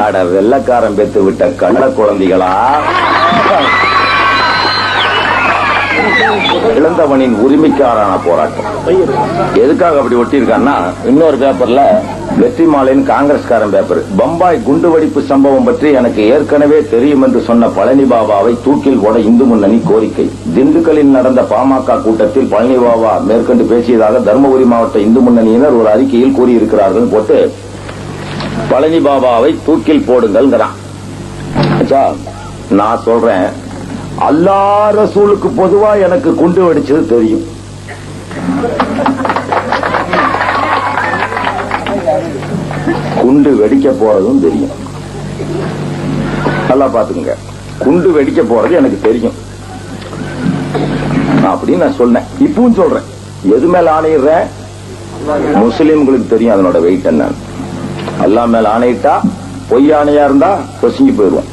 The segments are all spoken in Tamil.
அட வெள்ளக்காரன் பெத்து விட்ட கள்ள குழந்தைகளா, இளந்தவனின் உரிமைக்காரான போராட்டம். எதுக்காக அப்படி ஒட்டியிருக்கான்னா, இன்னொரு பேப்பர்ல வெற்றி மாலையின் காங்கிரஸ்காரன் பேப்பர், பம்பாய் குண்டுவெடிப்பு சம்பவம் பற்றி எனக்கு ஏற்கனவே தெரியும் என்று சொன்ன பழனி பாபாவை தூக்கில் போட இந்து முன்னணி கோரிக்கை. திண்டுக்கல்லில் நடந்த பாமக கூட்டத்தில் பழனி பாபா மேற்கொண்டு பேசியதாக தர்மபுரி மாவட்ட இந்து முன்னணியினர் ஒரு அறிக்கையில் கூறியிருக்கிறார்கள் போட்டு பழனி பாபாவை தூக்கில் போடுங்கள். நான் சொல்றேன், அல்லா ரசூலுக்கு பொதுவா எனக்கு குண்டு வெடிச்சது தெரியும். குண்டு வெடிக்க போறதும் தெரியும். நல்லா பாத்துக்கங்க, குண்டு வெடிக்க போறது எனக்கு தெரியும் அப்படின்னு நான் சொன்னேன். இப்பவும் சொல்றேன், எது மேல ஆணையிடுறேன்? முஸ்லிம்களுக்கு தெரியும் அதனோட வெயிட் என்ன. அல்லா மேல ஆணையிட்டா, பொய் ஆணையா இருந்தா பொசுங்கி போயிடுவோம்.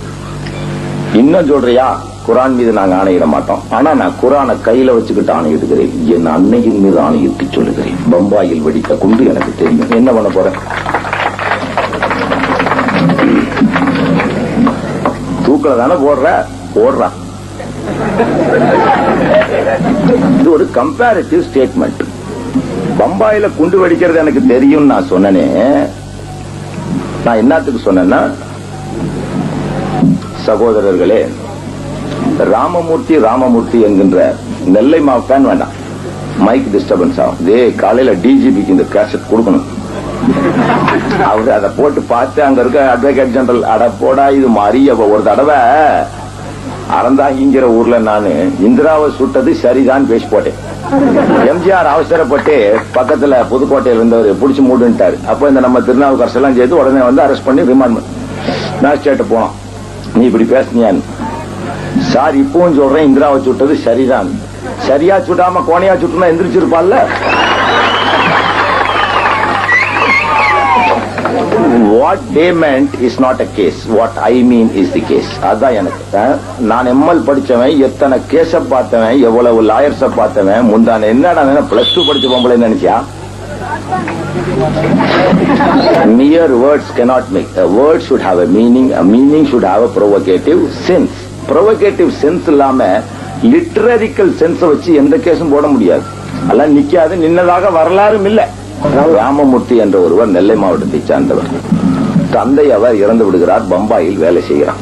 இன்னும் சொல்றியா, குரான் மீது நாங்க ஆணையிட மாட்டோம். ஆனா நான் குரானை கையில வச்சுக்கிட்டு ஆணையிடுகிறேன். என் அன்னையின் மீது ஆணையிட்டு சொல்லுகிறேன், பம்பாயில் வெடித்த குண்டு எனக்கு தெரியும். என்ன பண்ண போறேன்? தூக்கல தானே போடுறான். இது ஒரு கம்பேரிட்டிவ் ஸ்டேட்மெண்ட். பம்பாயில குண்டு வெடிக்கிறது எனக்கு தெரியும் நான் சொன்னனே. நான் என்னத்துக்கு சொன்னேன்னா, சகோதரர்களே, ராமமூர்த்தி என்கின்ற நெல்லை மாவட்டம் வேண்டாம், மைக் டிஸ்டர்பன்ஸ் ஆகும். காலையில டிஜிபிக்கு இந்த கேசட் கொடுக்கணும். அவரு அதை போட்டு பார்த்து அங்க இருக்க அட்வொகேட் ஜெனரல், அட போடா இது மாறிய ஒரு தடவை அறந்தாங்கிற ஊர்ல நானு இந்திராவை சுட்டது சரிதான் பேசி போட்டேன். எம்ஜிஆர் அவசரப்பட்டு பக்கத்துல புதுக்கோட்டையில் இருந்தவர் புடிச்சு மூடுன்ட்டாரு. அப்ப இந்த நம்ம திருநாவுக்கரசு எல்லாம் செய்து உடனே வந்து அரெஸ்ட் பண்ணி ரிமாண்ட் மேஜிஸ்ட்ரேட் போனோம். நீ இப்படி பேசினியான்னு. சார் இப்பவும் சொல்றேன், இந்திராவை சுட்டது சரிதான். சரியா சுட்டாம கோணையா சுட்டுனா எந்திரிச்சிருப்பான்ல. What they meant is not a case. What I mean is the case. அதான் எனக்கு. நான் எம்எல் படிச்சவன், எத்தனை கேஸ பார்த்தவன், எவ்வளவு லாயர்ஸ பார்த்தவன். முந்தான என்னடா +2 படிச்ச பொம்பளை நினைச்சியா? Mere words cannot make. A word should have a meaning. A meaning should have a provocative sense. Provocative sense இல்லாம லிட்டரரிக்கல் சென்ஸ் வச்சு எந்த கேஸும் போட முடியாது. அதெல்லாம் நிக்காது, நின்னதாக வரலாறும் இல்லை. ராமமூர்த்தி என்ற ஒருவர் நெல்லை மாவட்டத்தை சார்ந்தவர். தந்தை அவர் இறந்து விடுகிறார். பம்பாயில் வேலை செய்கிறான்.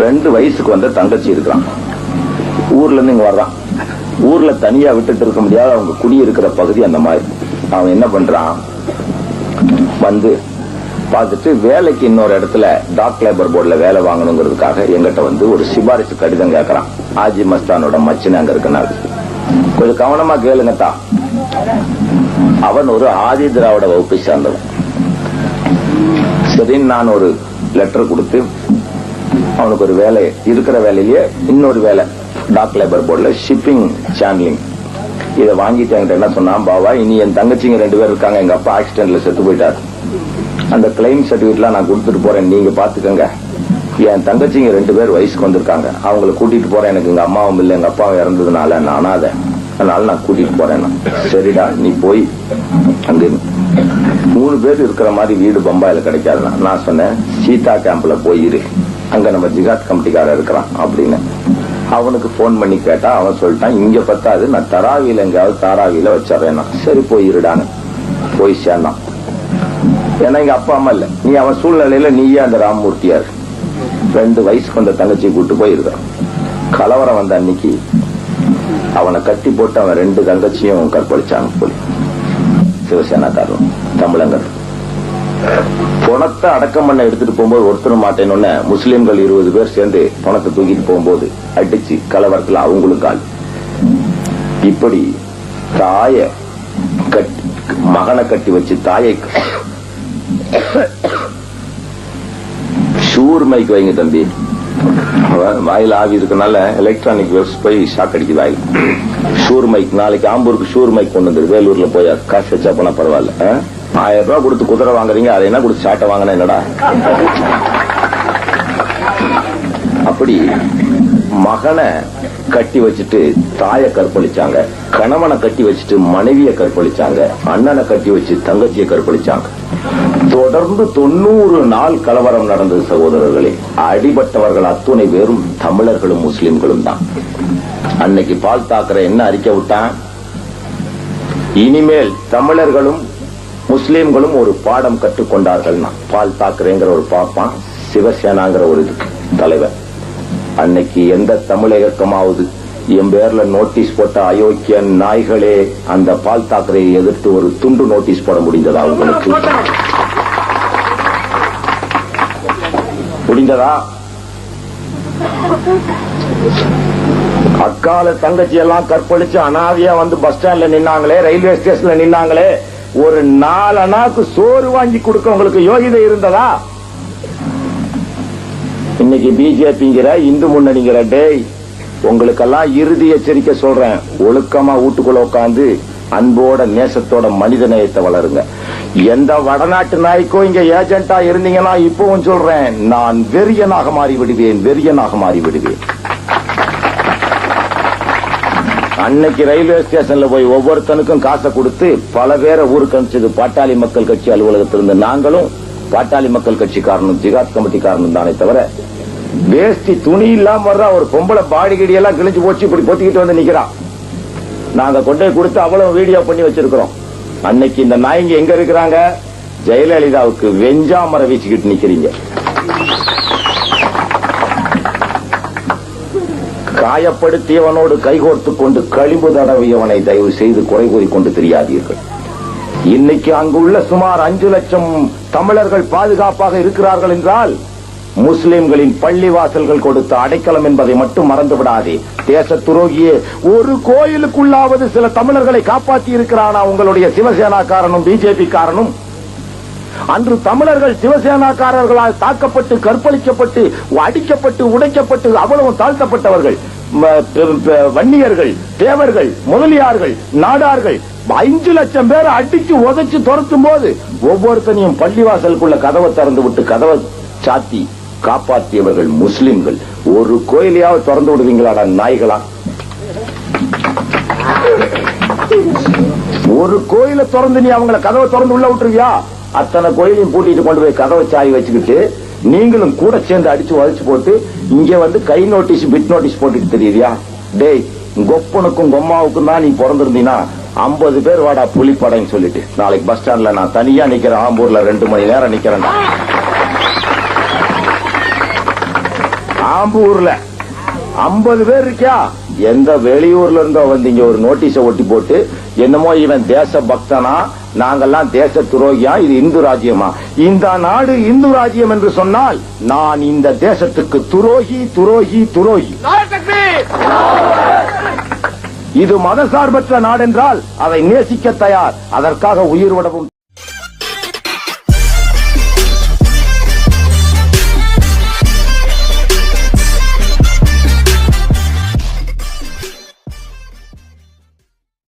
2 வயசுக்கு வந்த தங்கச்சி இருக்கிறான். ஊர்ல இருந்து இங்க வர்றான். ஊர்ல தனியா விட்டுட்டு இருக்க முடியாது, அவங்க குடியிருக்கிற பகுதி அந்த மாதிரி. அவன் என்ன பண்றான், வந்து பார்த்துட்டு வேலைக்கு இன்னொரு இடத்துல டாக் லேபர் போர்டுல வேலை வாங்கணுங்கிறதுக்காக எங்கிட்ட வந்து ஒரு சிபாரிசு கடிதம் கேட்கறான். ஆஜி மஸ்தானோட மச்சினை அங்க இருக்கனால கொஞ்சம் கவனமா கேளுங்கத்தா. அவன் ஒரு ஆதி திராவிட வகுப்பை சார்ந்தவன். சரி, நான் ஒரு லெட்டர் கொடுத்து அவனுக்கு ஒரு வேலை, இருக்கிற வேலையிலேயே இன்னொரு வேலை டாக் லேபர் போர்டுல ஷிப்பிங் சேனலிங். இதை வாங்கிட்டு என்கிட்ட என்ன சொன்னான், பாவா இனி என் தங்கச்சிங்க 2 பேர் இருக்காங்க, எங்க அப்பா ஆக்சிடென்ட்ல செத்து போயிட்டாரு, அந்த கிளைம் சர்டிபிகேட்லாம் நான் கொடுத்துட்டு போறேன், நீங்க பாத்துக்கங்க. என் தங்கச்சிங்க 2 பேர் வயசுக்கு வந்திருக்காங்க, அவங்களை கூட்டிட்டு போறேன். எனக்கு எங்க அம்மாவும் இல்லை, எங்க அப்பாவும் இறந்ததுனால நான் அனாதை, அதனால நான் கூட்டிட்டு போறேன். சரிடா, நீ போய் அங்க 3 பேர் இருக்கிற மாதிரி வீடு பம்பாயில கிடைக்காதுன்னா நான் சொன்னேன், சீதா கேம்ப்ல போயிரு, அங்க நம்ம ஜிகாத் கமிட்டிக்காரர் இருக்கிறான் அப்படின்னு. அவனுக்கு போன் பண்ணி கேட்டா அவன் சொல்லிட்டான், இங்க பத்தாது, நான் தராவியில எங்கேயாவது தாராவியில வச்சிடறேன். சரி போயிருடான்னு போய் சேர்ந்தான். ஏன்னா எங்க அப்பா அம்மா இல்ல, நீ அவன் சூழ்நிலையில நீயே அந்த ராமமூர்த்தியார் 2 வயசுக்கு வந்த தங்கச்சியை கூட்டு போயிருக்கான். கலவரம் வந்த அன்னைக்கு அவனை கட்டி போட்டு அவன் 2 தங்கச்சியும் கற்பழிச்சாங்க. போய் சிவசேனாக்காரன் தமிழங்கர் பணத்தை அடக்கம் பண்ண எடுத்துட்டு போகும்போது ஒருத்தரும் மாட்டேன்னு முஸ்லிம்கள் 20 பேர் சேர்ந்து பணத்தை தூக்கிட்டு போகும்போது அடிச்சு கலவரத்துல அவங்களுக்கு ஆள். இப்படி தாய மகனை கட்டி வச்சு தாயை ஷூர் மைக் வைங்க தம்பி, வாயில ஆவி இருக்கனால எலக்ட்ரானிக் வேவ்ஸ் போய் ஷாக் அடிக்குது வாயில். ஷூர் மைக் நாளைக்கு ஆம்பூருக்கு ஷூர் மைக் கொண்டு வந்துரு. வேலூர்ல போய் காசு வச்சா போனா பரவாயில்ல. 1000 ரூபாய் கொடுத்து குதிரை வாங்குறீங்க, அதை என்ன கொடுத்து சாட்டை வாங்கினா என்னடா? அப்படி மகனை கட்டி வச்சுட்டு தாயை கற்பழிச்சாங்க, கணவனை கட்டி வச்சுட்டு மனைவியை கற்பழிச்சாங்க, அண்ணனை கட்டி வச்சு தங்கச்சியை கற்பழிச்சாங்க. தொடர்ந்து 90 நாள் கலவரம் நடந்தது சகோதரர்களே. அடிபட்டவர்கள் அத்துணை பேரும் தமிழர்களும் முஸ்லிம்களும் தான். அன்னைக்கு பால் தாக்கரே என்ன அறிக்கை விட்டான்? இனிமேல் தமிழர்களும் முஸ்லிம்களும் ஒரு பாடம் கற்றுக்கொண்டார்கள். பால் தாக்கரேங்கிற ஒரு பாப்பான், சிவசேனாங்கிற ஒரு தலைவர். அன்னைக்கு எந்த தமிழக இயக்கமாவது என் பேர்ல நோட்டீஸ் போட்ட அயோக்கிய நாய்களே அந்த பால் தாக்கரையை எதிர்த்து ஒரு துண்டு நோட்டீஸ் போட முடிந்ததா? உங்களுக்கு முடிந்ததா? அக்கால தங்கச்சி எல்லாம் கற்பழிச்சு அனாதையா வந்து பஸ் ஸ்டாண்ட்ல நின்னாங்களே, ரயில்வே ஸ்டேஷன்ல நின்னாங்களே, ஒரு 4 அணாக்கு சோறு வாங்கி கொடுக்க உங்களுக்கு யோகிதை இருந்ததா? இன்னைக்கு பிஜேபிங்கிற இந்து முன்னணிங்கிற டேய், உங்களுக்கெல்லாம் இறுதி எச்சரிக்கை சொல்றேன். ஒழுக்கமா வீட்டுக்குள்ள உட்காந்து அன்போட நேசத்தோட மனித நேயத்தை வளருங்க. எந்த வடநாட்டு நாய்க்கோ இங்க ஏஜென்டா இருந்தீங்கன்னா இப்பவும் சொல்றேன், நான் வெறியனாக மாறிவிடுவேன், வெறியனாக மாறிவிடுவேன். அன்னைக்கு ரயில்வே ஸ்டேஷன்ல போய் ஒவ்வொருத்தனுக்கும் காசை கொடுத்து பல பேரை ஊருக்கு அனுப்பிச்சது பாட்டாளி மக்கள் கட்சி அலுவலகத்திலிருந்து. நாங்களும் பாட்டாளி மக்கள் கட்சிக்காரனும் ஜிகாத் கமிட்டிக்காரனும் தானே தவிர, வேஷ்டி துணி இல்லாம வர்ற ஒரு பொம்பளை பாடிகடி எல்லாம் கிழிஞ்சு போச்சு இப்படி பொத்திக்கிட்டு வந்து நிக்கிறான். நாங்க கொண்டே கொடுத்து அவ்வளவு வீடியோ பண்ணி வச்சிருக்கிறோம். அன்னைக்கு இந்த நாய்ங்க எங்க இருக்கிறாங்க? ஜெயலலிதாவுக்கு வெஞ்சாமரை வீச்சுக்கிட்டு நிக்கிறீங்க. காயப்படுத்தியவனோடு கைகோர்த்துக் கொண்டு கழிவு தடவியவனை தயவு செய்து குறை கூறிக்கொண்டு தெரியாதீர்கள். இன்னைக்கு அங்குள்ள சுமார் 5 லட்சம் தமிழர்கள் பாதுகாப்பாக இருக்கிறார்கள் என்றால் முஸ்லிம்களின் பள்ளிவாசல்கள் கொடுத்த அடைக்கலம் என்பதை மட்டும் மறந்து விடாதே. தேச துரோகியே, ஒரு கோயிலுக்குள்ளாவது சில தமிழர்களை காப்பாற்றி இருக்கிறானா உங்களுடைய சிவசேனாக்காரனும் பிஜேபி காரனும்? அன்று தமிழர்கள் சிவசேனாக்காரர்களால் தாக்கப்பட்டு கற்பழிக்கப்பட்டு அடிக்கப்பட்டு உடைக்கப்பட்டு அவ்வளவு தாழ்த்தப்பட்டவர்கள். வன்னியர்கள், தேவர்கள், முதலியார்கள், நாடார்கள் 5 லட்சம் பேர் அடிச்சு உதைச்சு துரத்தும் போது ஒவ்வொருத்தனையும் பள்ளிவாசலுக்குள்ள கதவை திறந்து விட்டு கதவை சாத்தி காப்பாற்றியவர்கள் முஸ்லிம்கள். ஒரு கோயிலையாவது திறந்து விடுவீங்களாடா நாய்களா? ஒரு கோயிலை திறந்து நீ அவங்களை கதவை திறந்து உள்ள விட்டுருவியா? அத்தனை கோயிலையும் பூட்டிட்டு கொண்டு போய் கதவை சாய் வச்சுக்கிட்டு நீங்களும் கூட சேர்ந்து அடிச்சு உதைச்சு போட்டு இங்க வந்து கை நோட்டீஸ் பிட் நோட்டீஸ் போட்டுட்டு தெரியுறியா? டேய், கொப்பனுக்கும் கொம்மாவுக்கும் தான் நீ பிறந்திருந்தீங்கன்னா 50 பேர் வாடா புலிப்படைன்னு சொல்லிட்டு நாளைக்கு பஸ் ஸ்டாண்ட்ல நான் தனியா நிக்கிறேன். ஆம்பூர்ல 2 மணி நேரம் நிக்கிறேன். ஆம்பூர்ல 50 பேர் இருக்கியா? எந்த வெளியூர்ல இருந்தோ வந்து இங்க ஒரு நோட்டீஸ ஒட்டி போட்டு என்னமோ இவன் தேச பக்தனா, நாங்கெல்லாம் தேச துரோகியா, இது இந்து ராஜ்யமா? இந்த நாடு இந்து ராஜ்யம் என்று சொன்னால் நான் இந்த தேசத்துக்கு துரோகி, துரோகி, துரோகி. இது மதசார்பற்ற நாடென்றால் அதை நேசிக்க தயார், அதற்காக உயிர் விடவும்